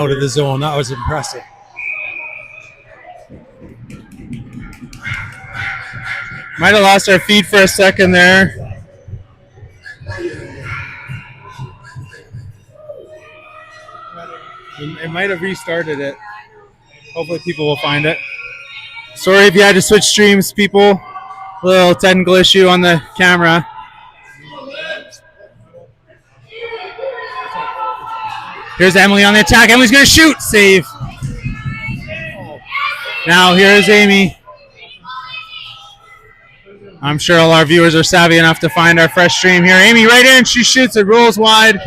out of the zone. That was impressive. Might have lost our feed for a second there. It might have restarted it. Hopefully people will find it. Sorry if you had to switch streams, people. A little technical issue on the camera. Here's Emily on the attack. Emily's going to shoot. Save. Now here's Amy. I'm sure all our viewers are savvy enough to find our fresh stream here. Amy right in. She shoots. It rolls wide.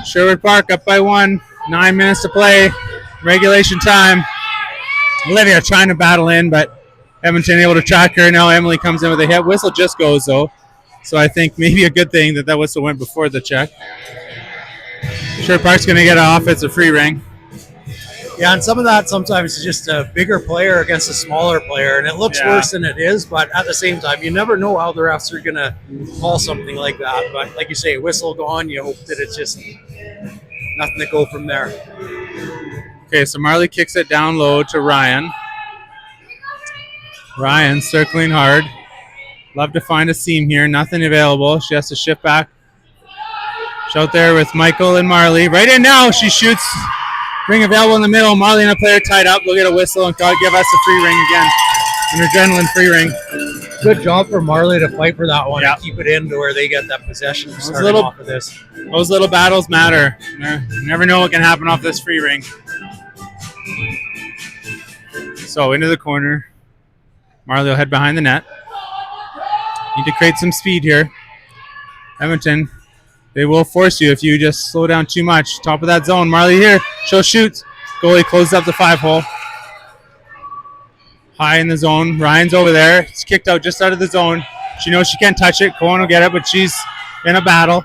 Sherwood Park up by 1. 9 minutes to play. Regulation time. Olivia trying to battle in, but Edmonton able to track her. Now Emily comes in with a hit. Whistle just goes, though. So I think maybe a good thing that whistle went before the check. Sherwood Park's going to get it off. It's a free ring. Yeah, and some of that sometimes is just a bigger player against a smaller player, and it looks worse than it is, but at the same time, you never know how the refs are going to call something like that. But like you say, whistle gone, you hope that it's just nothing to go from there. Okay, so Marley kicks it down low to Ryan. Ryan circling hard. Love to find a seam here. Nothing available. She has to shift back. She's out there with Michael and Marley. Right in now. She shoots. Ring available in the middle. Marley and a player tied up. They'll get a whistle and give us a free ring again. An adrenaline free ring. Good job for Marley to fight for that one and keep it in to where they get that possession starting off of this. Those little battles matter. You never know what can happen off this free ring. So into the corner. Marley will head behind the net. Need to create some speed here. Edmonton, they will force you if you just slow down too much. Top of that zone. Marley here. She'll shoot. Goalie closes up the 5-hole. High in the zone. Ryan's over there. It's kicked out just out of the zone. She knows she can't touch it. Cohen will get it, but she's in a battle.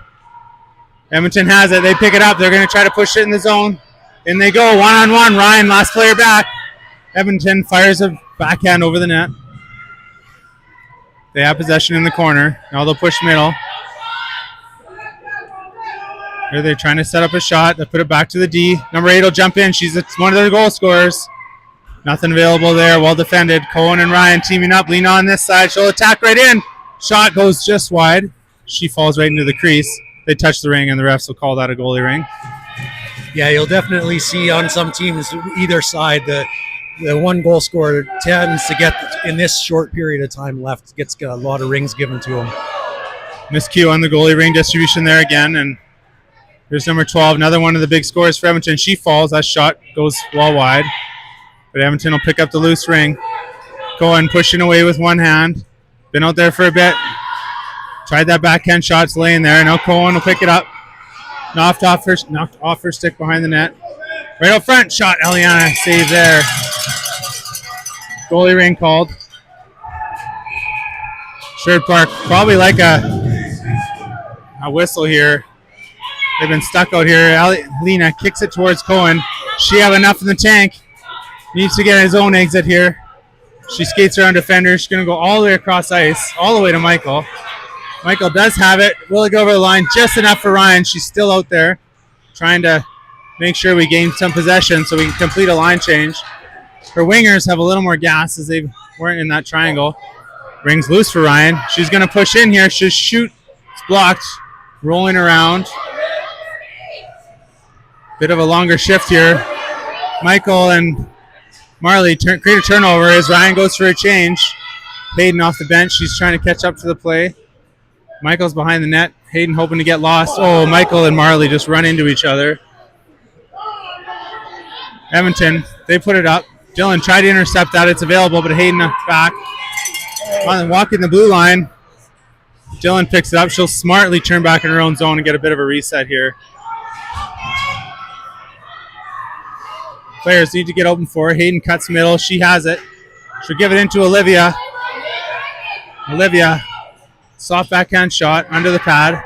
Edmonton has it. They pick it up. They're going to try to push it in the zone. In they go. One-on-one. Ryan, last player back. Edmonton fires a backhand over the net. They have possession in the corner. Now they'll push middle. Here they're trying to set up a shot. They put it back to the D. Number 8 will jump in. She's one of their goal scorers. Nothing available there. Well defended. Cohen and Ryan teaming up. Lean on this side. She'll attack right in. Shot goes just wide. She falls right into the crease. They touch the ring, and the refs will call that a goalie ring. Yeah, you'll definitely see on some teams either side the one goal scorer tends to get, in this short period of time left, gets a lot of rings given to him. Miscue on the goalie ring distribution there again, and here's number 12, another one of the big scorers for Edmonton. She falls. That shot goes well wide. But Edmonton will pick up the loose ring. Cohen pushing away with one hand. Been out there for a bit. Tried that backhand shot. It's laying there. Now Cohen will pick it up. Knocked off her stick behind the net. Right out front. Shot. Eliana save there. Goalie ring called. Sherwood Park probably like a whistle here. They've been stuck out here. Lena kicks it towards Cohen. She have enough in the tank. Needs to get his own exit here. She skates around defender. She's going to go all the way across ice, all the way to Michael. Michael does have it. Will go over the line just enough for Ryan. She's still out there trying to make sure we gain some possession so we can complete a line change. Her wingers have a little more gas as they weren't in that triangle. Rings loose for Ryan. She's going to push in here. She'll shoot. It's blocked. Rolling around. Bit of a longer shift here. Michael and Marley create a turnover as Ryan goes for a change. Hayden off the bench. She's trying to catch up to the play. Michael's behind the net. Hayden hoping to get lost. Oh, Michael and Marley just run into each other. Edmonton, they put it up. Dylan tried to intercept that. It's available, but Hayden back. Walking the blue line. Dylan picks it up. She'll smartly turn back in her own zone and get a bit of a reset here. Players need to get open for her. Hayden cuts middle. She has it. She'll give it into Olivia. Olivia, soft backhand shot under the pad.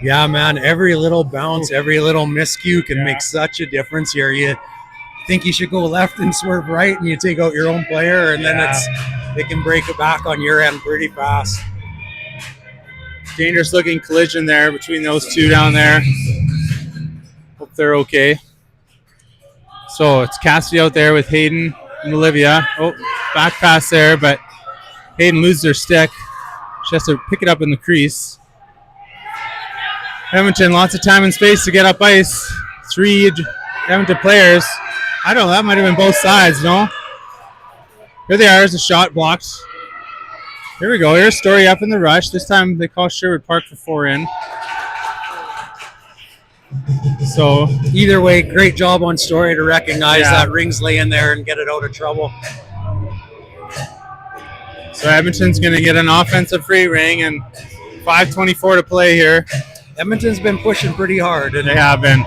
Yeah, man, every little bounce, every little miscue can make such a difference here. You think you should go left and swerve right, and you take out your own player, and then they can break it back on your end pretty fast. Dangerous looking collision there between those two down there. Hope they're okay. So it's Cassidy out there with Hayden and Olivia. Oh, back pass there, but Hayden loses her stick. She has to pick it up in the crease. Edmonton, lots of time and space to get up ice. 3 Edmonton players. I don't know, that might have been both sides, no? Here they are, there's a shot blocked. Here we go, here's Story up in the rush. This time they call Sherwood Park for 4 in. So either way, great job on Story to recognize that Ring's laying there and get it out of trouble. So Edmonton's going to get an offensive free ring and 5:24 to play here. Edmonton's been pushing pretty hard. And they have been.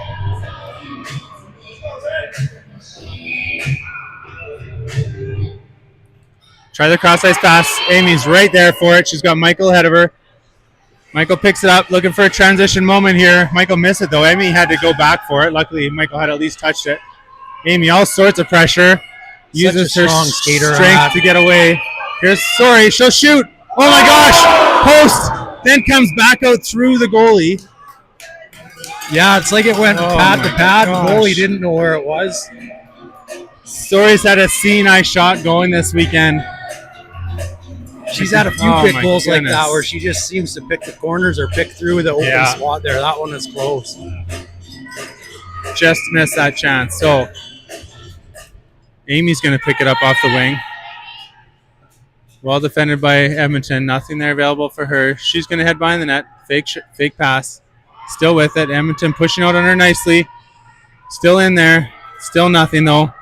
Try the cross-ice pass. Amy's right there for it. She's got Michael ahead of her. Michael picks it up, looking for a transition moment here. Michael missed it, though. Amy had to go back for it. Luckily, Michael had at least touched it. Amy, all sorts of pressure. Uses her strength to get away. Here's Story. She'll shoot. Oh, my gosh. Post. Then comes back out through the goalie. Yeah, it's like it went pad to pad. The goalie didn't know where it was. Story's had a C-nice shot going this weekend. She's had a few pick goals like that where she just seems to pick the corners or pick through the open spot there. That one is close. Just missed that chance. So Amy's going to pick it up off the wing. Well defended by Edmonton. Nothing there available for her. She's going to head behind the net. Fake pass. Still with it. Edmonton pushing out on her nicely. Still in there. Still nothing, though.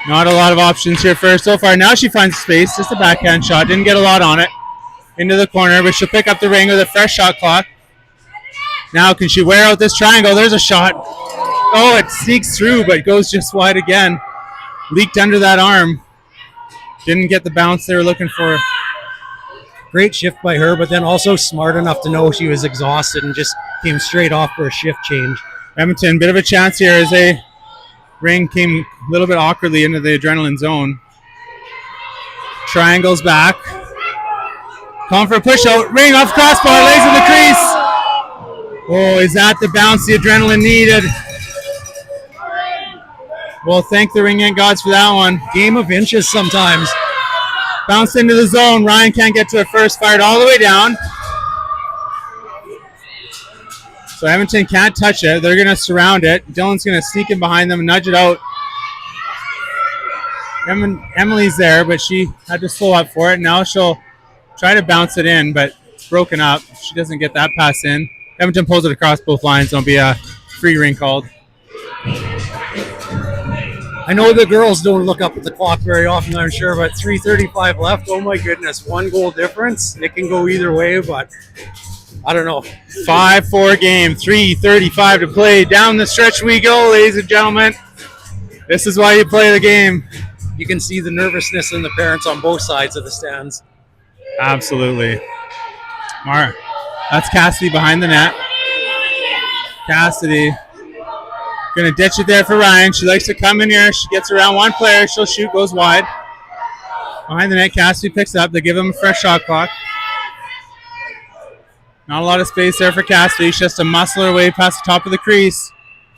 Not a lot of options here for her so far. Now she finds space. Just a backhand shot. Didn't get a lot on it. Into the corner, but she'll pick up the ring with a fresh shot clock. Now can she wear out this triangle? There's a shot. Oh, it sneaks through, but goes just wide again. Leaked under that arm. Didn't get the bounce they were looking for. Great shift by her, but then also smart enough to know she was exhausted and just came straight off for a shift change. Edmonton, bit of a chance here as a ring came a little bit awkwardly into the adrenaline zone. Triangles back. Calling for a push out. Ring off crossbar, lays in the crease. Oh, is that the bounce the adrenaline needed? Well, thank the ring and gods for that one. Game of inches sometimes. Bounced into the zone. Ryan can't get to it first. Fired all the way down. So Edmonton can't touch it. They're going to surround it. Dylan's going to sneak in behind them and nudge it out. Emily's there, but she had to slow up for it. Now she'll try to bounce it in, but it's broken up. She doesn't get that pass in. Edmonton pulls it across both lines. There'll be a free ring called. I know the girls don't look up at the clock very often, I'm sure, but 3:35 left. Oh, my goodness. 1 goal difference. It can go either way, but I don't know. 5-4 game. 3:35 to play. Down the stretch we go, ladies and gentlemen. This is why you play the game. You can see the nervousness in the parents on both sides of the stands. Absolutely. That's Cassidy behind the net. Cassidy going to ditch it there for Ryan. She likes to come in here. She gets around one player. She'll shoot, goes wide. Behind the net, Cassidy picks up. They give him a fresh shot clock. Not a lot of space there for Cassidy. She has to muscle her way past the top of the crease.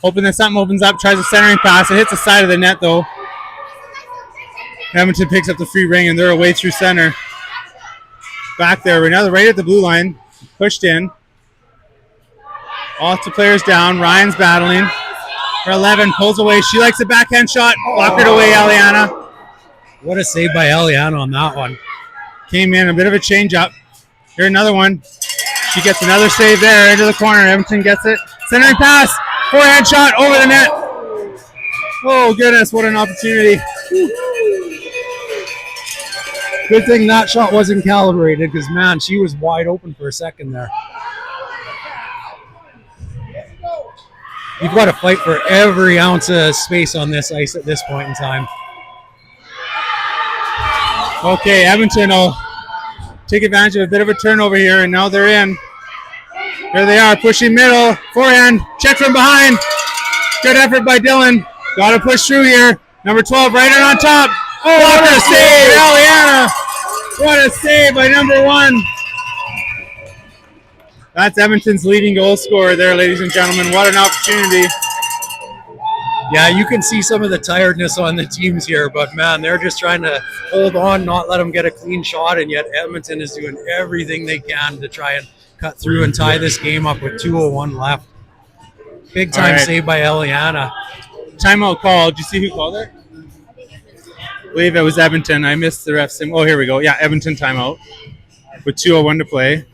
Hoping that something opens up. Tries a centering pass. It hits the side of the net, though. Edmonton picks up the free ring, and they're away through center. Back there, right at the blue line. Pushed in. Lots of players down. Ryan's battling. For 11, pulls away. She likes a backhand shot. Blocked it away, Aliana. What a save by Aliana on that one. Came in, a bit of a change up. Here another one. She gets another save there into the corner. Edmonton gets it. Centering pass. Forehand shot over the net. Oh, goodness, what an opportunity. Good thing that shot wasn't calibrated because, man, she was wide open for a second there. You've got to fight for every ounce of space on this ice at this point in time. Okay, Edmonton will take advantage of a bit of a turnover here, and now they're in. Here they are, pushing middle, forehand, check from behind. Good effort by Dylan. Got to push through here. Number 12 right in on top. Oh, what a save, Aliana. What a save by number 1. That's Edmonton's leading goal scorer there, ladies and gentlemen. What an opportunity. Yeah, you can see some of the tiredness on the teams here, but man, they're just trying to hold on, not let them get a clean shot, and yet Edmonton is doing everything they can to try and cut through and tie this game up with 2:01 left. Big time save by Eliana. Timeout call. Did you see who called it? I believe it was Edmonton. I missed the ref's. Oh, here we go. Yeah, Edmonton timeout with 2:01 to play.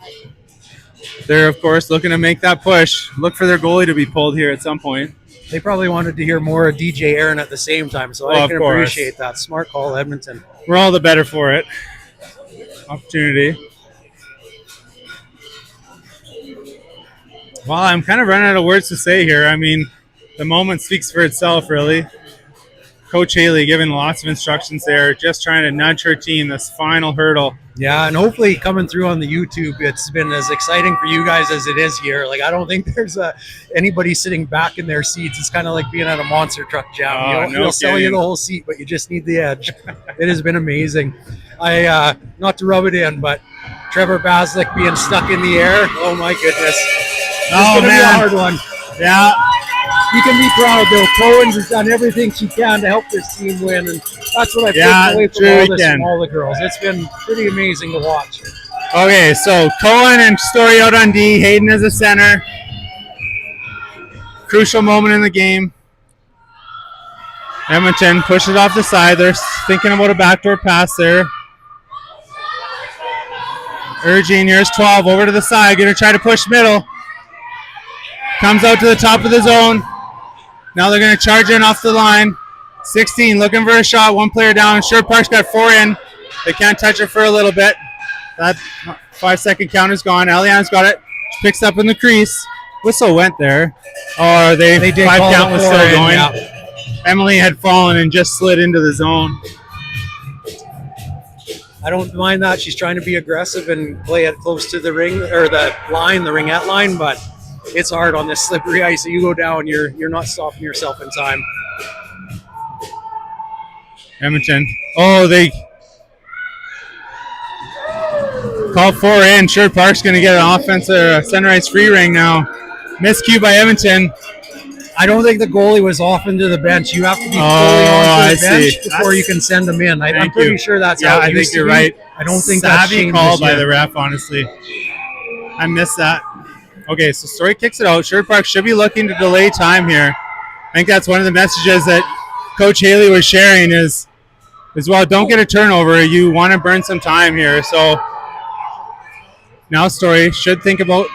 They're, of course, looking to make that push. Look for their goalie to be pulled here at some point. They probably wanted to hear more of DJ Aaron at the same time, so I can appreciate that. Smart call, Edmonton. We're all the better for it. Opportunity. Well, I'm kind of running out of words to say here. I mean, the moment speaks for itself, really. Coach Haley giving lots of instructions there, just trying to nudge her team this final hurdle. Yeah, and hopefully coming through on the YouTube, it's been as exciting for you guys as it is here. Like, I don't think there's anybody sitting back in their seats. It's kind of like being at a monster truck jam. They'll sell you the whole seat, but you just need the edge. It has been amazing. Not to rub it in, but Trevor Baslick being stuck in the air. Oh my goodness. Oh man, be a hard one. Yeah. You can be proud, though. Cohen's has done everything she can to help this team win, and that's what I've taken away from all this from all the girls. It's been pretty amazing to watch. Okay, so Cohen and Story out on D. Hayden as a center. Crucial moment in the game. Edmonton pushes off the side. They're thinking about a backdoor pass there. Urging, here's 12 over to the side. Going to try to push middle. Comes out to the top of the zone. Now they're going to charge in off the line. 16 looking for a shot. One player down. Sherwood Park's got 4 in. They can't touch it for a little bit. That 5-second count is gone. Eliana's got it. Picks up in the crease. Whistle went there. Or they did. 5 count was still going. Yeah. Emily had fallen and just slid into the zone. I don't mind that. She's trying to be aggressive and play it close to the ring or the line, the ringette line, but it's hard on this slippery ice. So you go down, you're not stopping yourself in time. Edmonton. Oh, they called 4 in. Sherwood Park's going to get an offensive center ice free ring now. Miscue by Edmonton. I don't think the goalie was off into the bench. You have to be fully onto the bench before you can send them in. I'm pretty sure that's how it I think you're right. I don't think that's savvy call by the ref, honestly. I missed that. Okay, so Story kicks it out. Sherwood Park should be looking to delay time here. I think that's one of the messages that Coach Haley was sharing is well, don't get a turnover. You want to burn some time here. So now Story should think about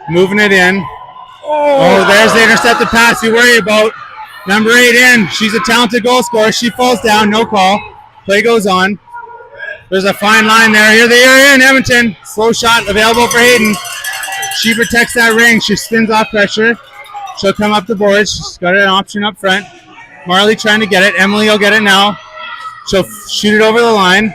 moving it in. Oh, there's the intercepted pass you worry about. Number 8 in. She's a talented goal scorer. She falls down. No call. Play goes on. There's a fine line there. Here they are in Edmonton. Slow shot available for Hayden. She protects that ring. She spins off pressure. She'll come up the boards. She's got an option up front. Marley trying to get it. Emily will get it now. She'll shoot it over the line.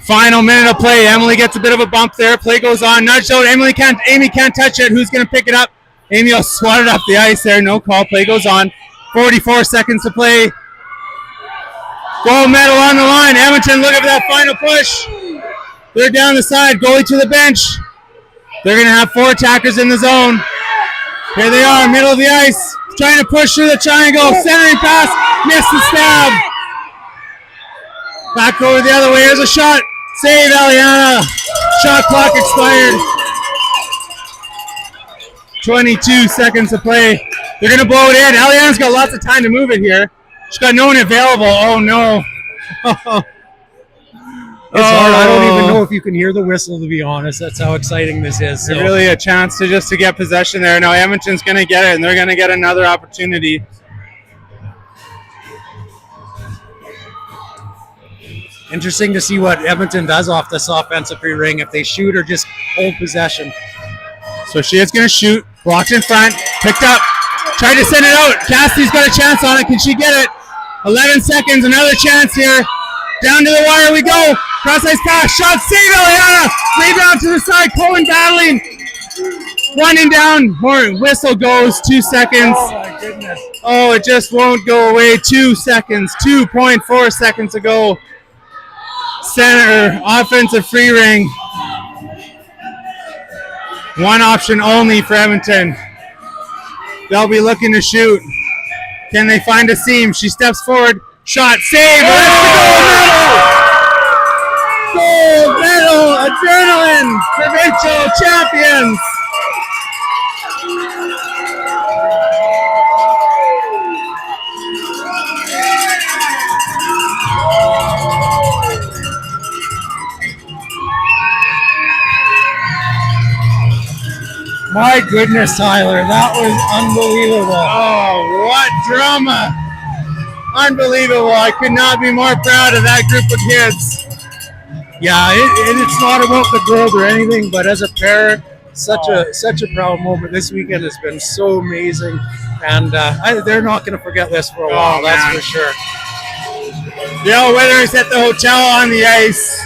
Final minute of play. Emily gets a bit of a bump there. Play goes on. Nudged out. Amy can't touch it. Who's going to pick it up? Amy will swat it up the ice there. No call. Play goes on. 44 seconds to play. Gold medal on the line. Edmonton looking for that final push. They're down the side. Goalie to the bench. They're going to have 4 attackers in the zone. Here they are, middle of the ice. Trying to push through the triangle. Centering pass. Missed the stab. Back over the other way. Here's a shot. Save, Eliana. Shot clock expired. 22 seconds to play. They're going to blow it in. Eliana's got lots of time to move it here. She's got no one available. Oh, no. It's hard. I don't even know if you can hear the whistle, to be honest. That's how exciting this is. So. Really a chance to get possession there. Now Edmonton's going to get it, and they're going to get another opportunity. Interesting to see what Edmonton does off this offensive free ring, if they shoot or just hold possession. So she is going to shoot. Blocked in front. Picked up. Tried to send it out. Cassidy's got a chance on it. Can she get it? 11 seconds. Another chance here. Down to the wire we go. Cross-ice pass. Shot. Save, Eliana. Rebound to the side. Cohen battling. Running down. More whistle goes. 2 seconds. Oh, my goodness. Oh, it just won't go away. 2 seconds. 2.4 seconds to go. Center offensive free ring. One option only for Edmonton. They'll be looking to shoot. Can they find a seam? She steps forward. Shot. Save. Gold medal. Adrenaline. Provincial champions. My goodness, Tyler, that was unbelievable. Oh, what drama. Unbelievable. I could not be more proud of that group of kids. Yeah, it's not about the gold or anything, but as a parent, such a proud moment. This weekend has been so amazing, and they're not going to forget this for a while. That's for sure. Whether it's at the hotel or on the ice,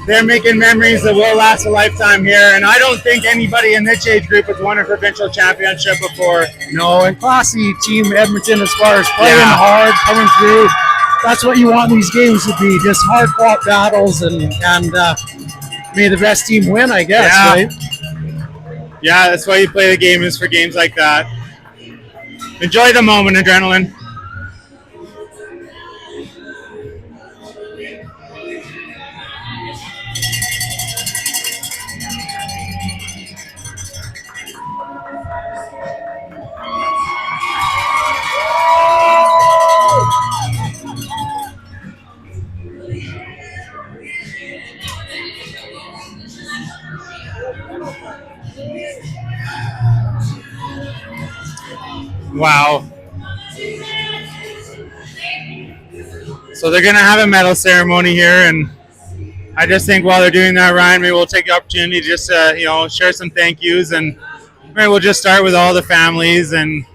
they're making memories that will last a lifetime here, and I don't think anybody in this age group has won a provincial championship before. No, and classy team Edmonton as far as playing hard, coming through. That's what you want these games to be, just hard-fought battles, and may the best team win, I guess, right? Yeah, that's why you play the game, is for games like that. Enjoy the moment, adrenaline. Wow. So they're going to have a medal ceremony here, and I just think while they're doing that, Ryan, maybe we'll take the opportunity to just share some thank yous, and maybe we'll just start with all the families and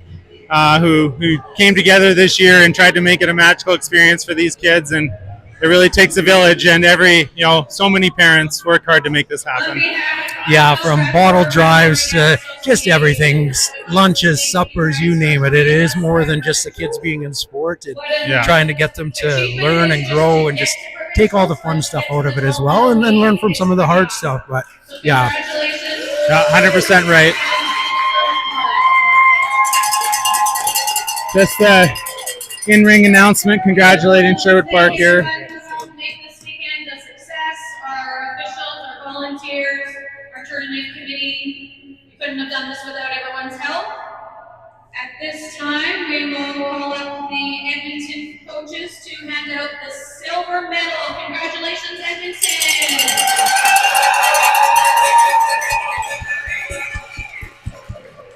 who came together this year and tried to make it a magical experience for these kids. And it really takes a village, and so many parents work hard to make this happen. Yeah, from bottle drives to just everything, lunches, suppers, you name it. It is more than just the kids being in sport and trying to get them to learn and grow and just take all the fun stuff out of it as well, and then learn from some of the hard stuff. But yeah, 100% right. Just the in-ring announcement congratulating Sherwood Park here. Make this weekend a success. Our officials, our volunteers, our tournament committee. We couldn't have done this without everyone's help. At this time, we will call up the Edmonton coaches to hand out the silver medal. Congratulations, Edmonton!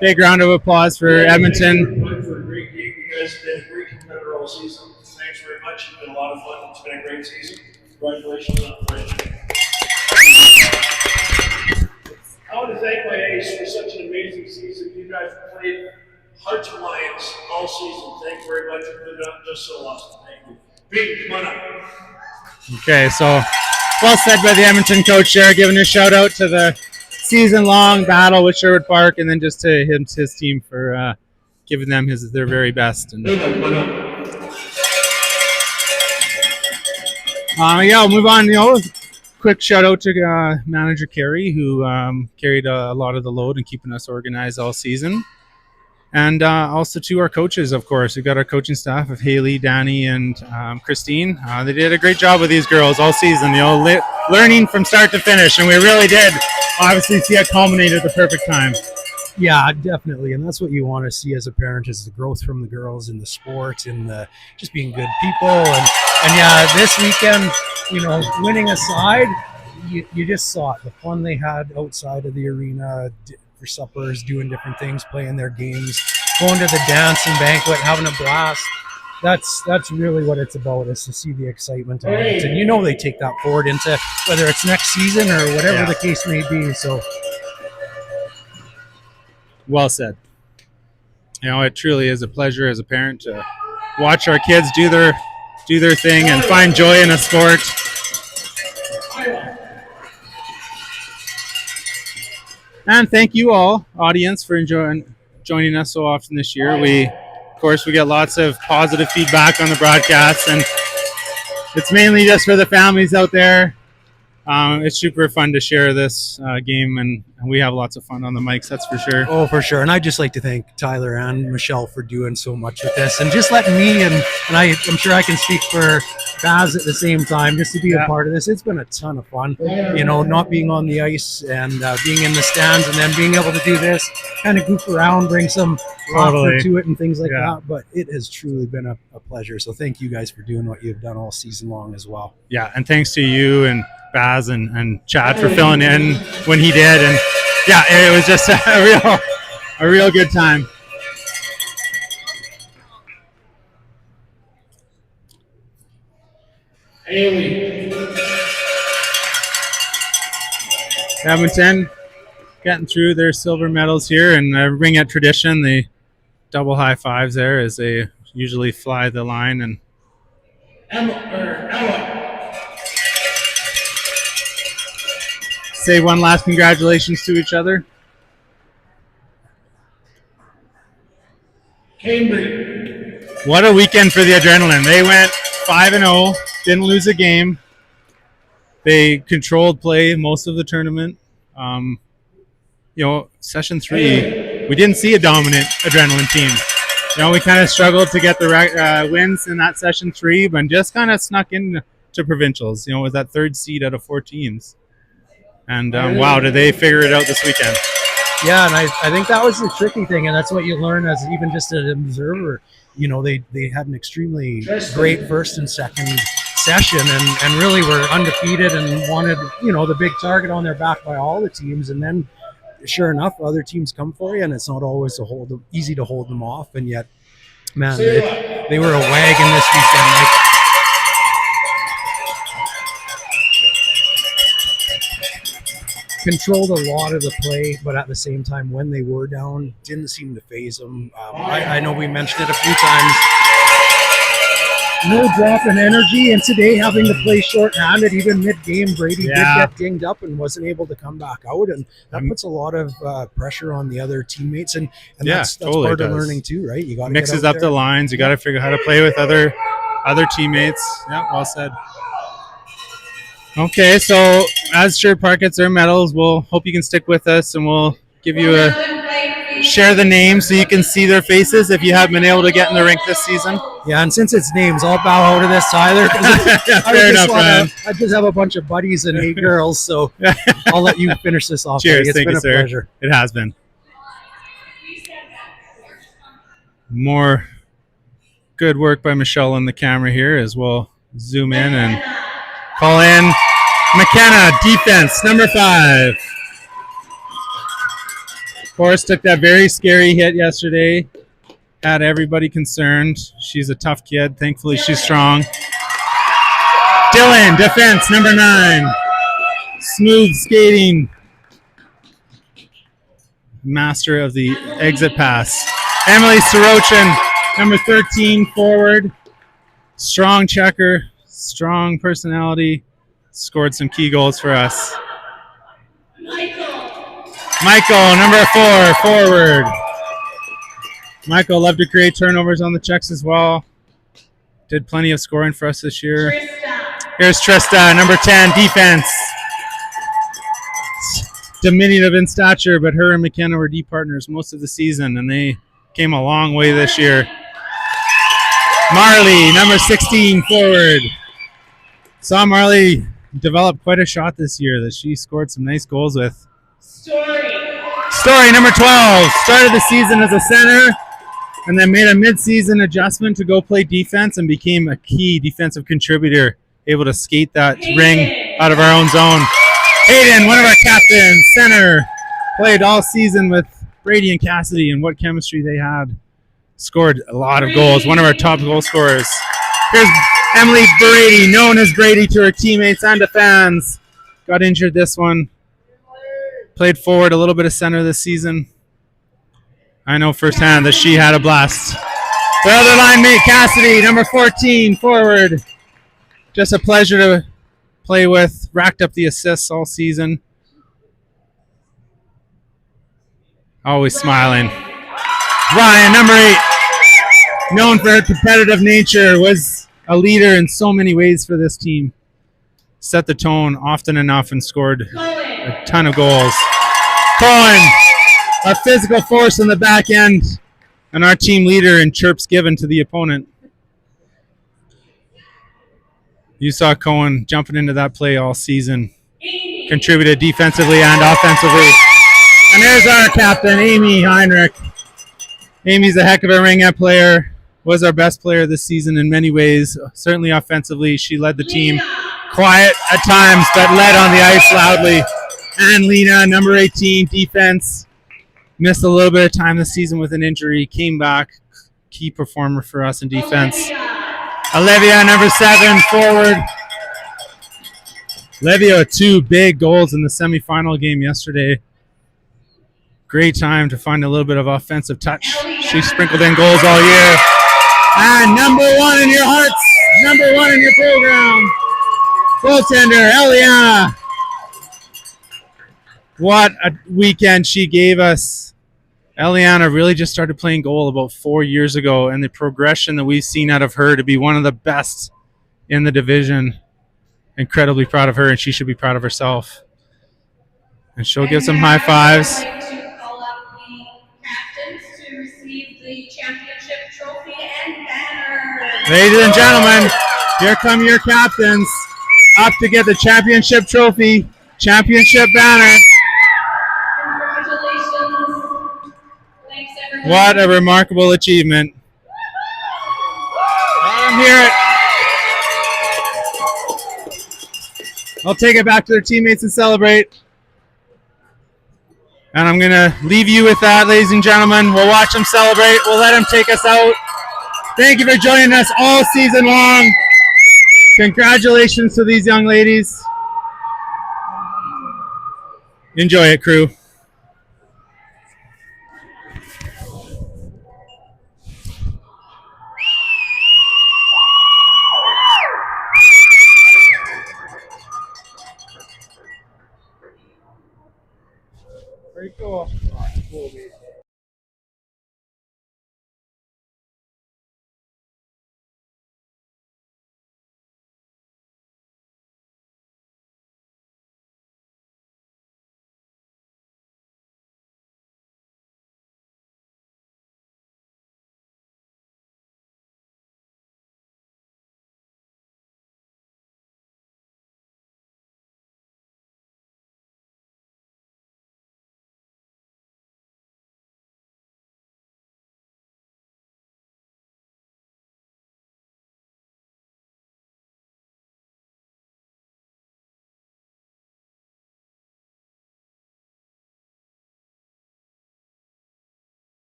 Big round of applause for Edmonton. For a great game. You guys have been a great competitor all season. Thanks very much. It's been a lot of fun. It's been a great season. Congratulations on the win. I want to thank my ace for such an amazing season. You guys played Hearts of Lions all season. Thank you very much. You've been just so awesome. Thank you. Pete, come on up. Okay, so well said by the Edmonton coach there, giving a shout out to the season-long battle with Sherwood Park, and then just to his team for giving them their very best. And we'll move on. Quick shout out to manager Carrie, who carried a lot of the load and keeping us organized all season. And also to our coaches, of course. We've got our coaching staff of Haley, Danny, and Christine. They did a great job with these girls all season, learning from start to finish. And we really did obviously see it culminate at the perfect time. Yeah, definitely. And that's what you want to see as a parent, is the growth from the girls in the sport and just being good people. And yeah, this weekend, winning aside, you just saw it. The fun they had outside of the arena for suppers, doing different things, playing their games, going to the dance and banquet, having a blast. That's really what it's about, is to see the excitement of it. And they take that forward into whether it's next season or whatever the case may be. So well said. It truly is a pleasure as a parent to watch our kids do their thing and find joy in a sport. And thank you all, audience, for joining us so often this year. We get lots of positive feedback on the broadcasts, and it's mainly just for the families out there It's super fun to share this game, and we have lots of fun on the mics, that's for sure. Oh, for sure. And I'd just like to thank Tyler and Michelle for doing so much with this and just letting me and I'm sure I can speak for Baz at the same time just to be a part of this. It's been a ton of fun, you know, not being on the ice and being in the stands and then being able to do this, kind of goof around, bring some laughter to it and things like that. But it has truly been a pleasure. So thank you guys for doing what you've done all season long as well. Yeah, and thanks to you and Baz and Chad for filling in when he did, and yeah, it was just a real good time. Edmonton getting through their silver medals here, and bring it tradition. The double high fives there as they usually fly the line and. Say one last congratulations to each other. Cambridge. What a weekend for the Adrenaline. They went 5-0, didn't lose a game. They controlled play most of the tournament. You know, session 3, we didn't see a dominant Adrenaline team. You know, we kind of struggled to get the wins in that session 3, but just kind of snuck into Provincials. You know, with that 3rd seed out of 4 teams. And wow, did they figure it out this weekend? Yeah, and I think that was the tricky thing, and that's what you learn as even just an observer. You know, they had an extremely great first and second session and really were undefeated and wanted, you know, the big target on their back by all the teams. And then, sure enough, other teams come for you, and it's not always easy to hold them off. And yet, man, they were a wagon this weekend. Like, controlled a lot of the play, but at the same time, when they were down, didn't seem to phase them. I know we mentioned it a few times. No drop in energy, and today having to play shorthanded, even mid-game, Brady did get dinged up and wasn't able to come back out, and that puts a lot of pressure on the other teammates, and that's totally part of learning too, right? You got to mixes up the lines. You got to figure out how to play with other teammates. Yeah, well said. Okay, so as Sherwood Park gets their medals, we'll hope you can stick with us, and we'll give you share the names so you can see their faces if you haven't been able to get in the rink this season. Yeah, and since it's names, I'll bow out of this, Tyler. Fair enough, man. I just have a bunch of buddies and 8 girls, so I'll let you finish this off. Cheers, It's thank been you, a sir. pleasure. It has been. More good work by Michelle on the camera here as we'll zoom in and call in McKenna, defense, number 5. Of course, took that very scary hit yesterday. Had everybody concerned. She's a tough kid. Thankfully, she's strong. Dylan, defense, number 9. Smooth skating. Master of the exit pass. Emily Sorochin, number 13, forward. Strong checker, strong personality. Scored some key goals for us. Michael, number 4, forward. Michael loved to create turnovers on the checks as well. Did plenty of scoring for us this year. Here's Trista, number 10, defense. Diminutive in stature, but her and McKenna were D partners most of the season, and they came a long way this year. Marley, number 16, forward. Saw Marley develop quite a shot this year that she scored some nice goals with. Story, number 12, started the season as a center and then made a mid-season adjustment to go play defense and became a key defensive contributor, able to skate that ring out of our own zone. Hayden, one of our captains, center, played all season with Brady and Cassidy, and what chemistry they had. Scored a lot of goals, one of our top goal scorers. Here's Emily Brady, known as Brady to her teammates and to fans. Got injured this one. Played forward, a little bit of center this season. I know firsthand that she had a blast. The other line mate, Cassidy, number 14, forward. Just a pleasure to play with. Racked up the assists all season. Always smiling. Ryan, number 8, known for her competitive nature, was a leader in so many ways for this team. set the tone often enough and scored Cohen. a ton of goals. Cohen, a physical force in the back end, and our team leader in chirps given to the opponent. You saw Cohen jumping into that play all season, contributed defensively and offensively. And there's our captain, Amy Heinrich. Amy's a heck of a ringette player, was our best player this season in many ways. Certainly offensively, she led the team. Quiet at times, but led on the ice loudly. And Lena, number 18, defense. Missed a little bit of time this season with an injury. Came back. Key performer for us in defense. Olivia, number 7, forward. Olivia, 2 big goals in the semifinal game yesterday. Great time to find a little bit of offensive touch. She sprinkled in goals all year. And number 1 in your hearts, number 1 in your program, goaltender, Eliana. What a weekend she gave us. Eliana really just started playing goal about 4 years ago, and the progression that we've seen out of her to be one of the best in the division. Incredibly proud of her, and she should be proud of herself. And she'll give some high fives. I'd like to call up the captains to receive the championship trophy and banner. Ladies and gentlemen, here come your captains up to get the championship trophy, championship banner. Congratulations. Thanks, everyone. What a remarkable achievement. Let them hear it. I'll take it back to their teammates and celebrate. And I'm going to leave you with that, ladies and gentlemen. We'll watch them celebrate. We'll let them take us out. Thank you for joining us all season long. Congratulations to these young ladies. Enjoy it, crew. Very cool. Cool,